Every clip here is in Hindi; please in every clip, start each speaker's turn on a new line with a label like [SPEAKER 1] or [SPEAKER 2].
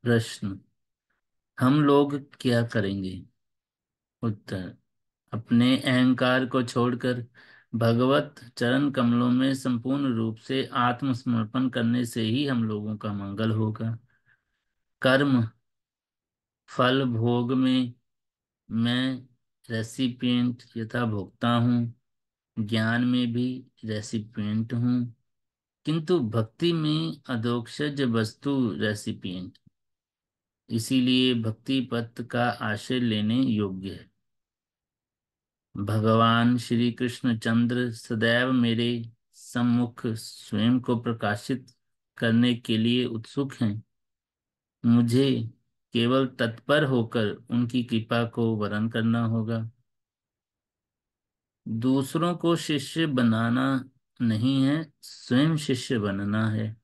[SPEAKER 1] प्रश्न। हम लोग क्या करेंगे? उत्तर। अपने अहंकार को छोड़कर भगवत चरण कमलों में संपूर्ण रूप से आत्मसमर्पण करने से ही हम लोगों का मंगल होगा। कर्म फल भोग में मैं रेसिपिएंट यथा भोक्ता हूँ, ज्ञान में भी रेसिपिएंट हूँ, किंतु भक्ति में अधोक्षज वस्तु रेसिपिएंट। इसीलिए भक्ति पथ का आश्रय लेने योग्य है। भगवान श्री कृष्ण चंद्र सदैव मेरे सम्मुख स्वयं को प्रकाशित करने के लिए उत्सुक हैं। मुझे केवल तत्पर होकर उनकी कृपा को वरण करना होगा। दूसरों को शिष्य बनाना नहीं है, स्वयं शिष्य बनना है।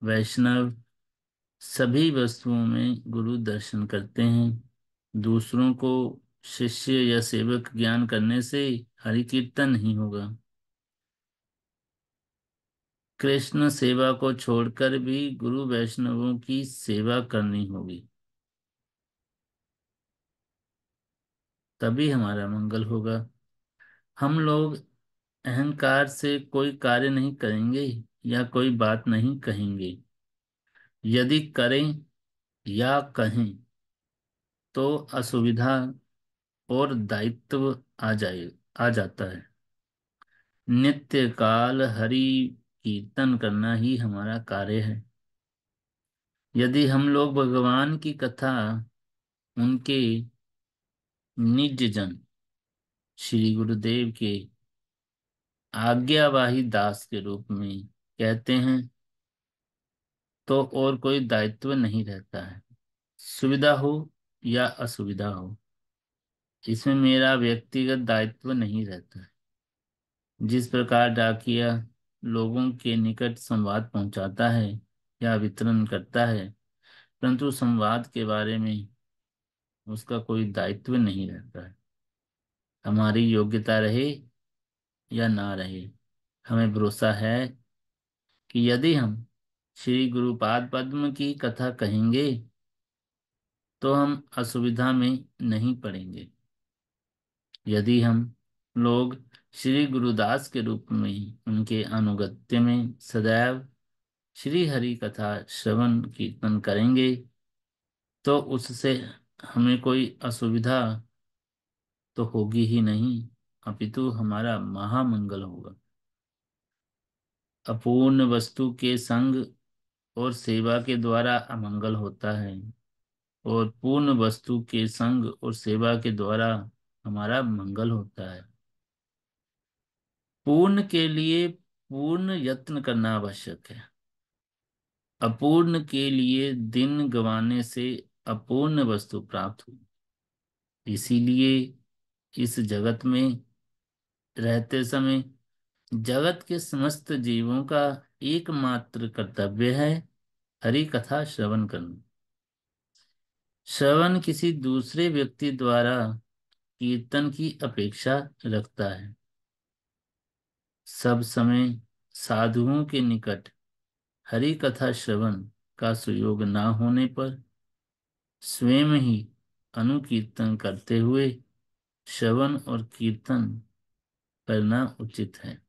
[SPEAKER 1] वैष्णव सभी वस्तुओं में गुरु दर्शन करते हैं। दूसरों को शिष्य या सेवक ज्ञान करने से हरि कीर्तन नहीं होगा। कृष्ण सेवा को छोड़कर भी गुरु वैष्णवों की सेवा करनी होगी, तभी हमारा मंगल होगा। हम लोग अहंकार से कोई कार्य नहीं करेंगे या कोई बात नहीं कहेंगे। यदि करें या कहें तो असुविधा और दायित्व आ जाता है। नित्य काल हरि कीर्तन करना ही हमारा कार्य है। यदि हम लोग भगवान की कथा उनके निज जन श्री गुरुदेव के आज्ञावाही दास के रूप में कहते हैं तो और कोई दायित्व नहीं रहता है। सुविधा हो या असुविधा हो, इसमें मेरा व्यक्तिगत दायित्व नहीं रहता है। जिस प्रकार डाकिया लोगों के निकट संवाद पहुंचाता है या वितरण करता है, परंतु संवाद के बारे में उसका कोई दायित्व नहीं रहता है। हमारी योग्यता रहे या ना रहे, हमें भरोसा है कि यदि हम श्री गुरुपाद पद्म की कथा कहेंगे तो हम असुविधा में नहीं पड़ेंगे। यदि हम लोग श्री गुरुदास के रूप में उनके अनुगत्य में सदैव श्री हरि कथा श्रवण कीर्तन करेंगे तो उससे हमें कोई असुविधा तो होगी ही नहीं, अपितु हमारा महामंगल होगा। अपूर्ण वस्तु के संग और सेवा के द्वारा अमंगल होता है, और पूर्ण वस्तु के संग और सेवा के द्वारा हमारा मंगल होता है। पूर्ण के लिए पूर्ण यत्न करना आवश्यक है। अपूर्ण के लिए दिन गंवाने से अपूर्ण वस्तु प्राप्त हुई। इसीलिए इस जगत में रहते समय जगत के समस्त जीवों का एकमात्र कर्तव्य है हरि कथा श्रवण करना। श्रवण किसी दूसरे व्यक्ति द्वारा कीर्तन की अपेक्षा रखता है। सब समय साधुओं के निकट हरि कथा श्रवण का सुयोग न होने पर स्वयं ही अनुकीर्तन करते हुए श्रवण और कीर्तन करना उचित है।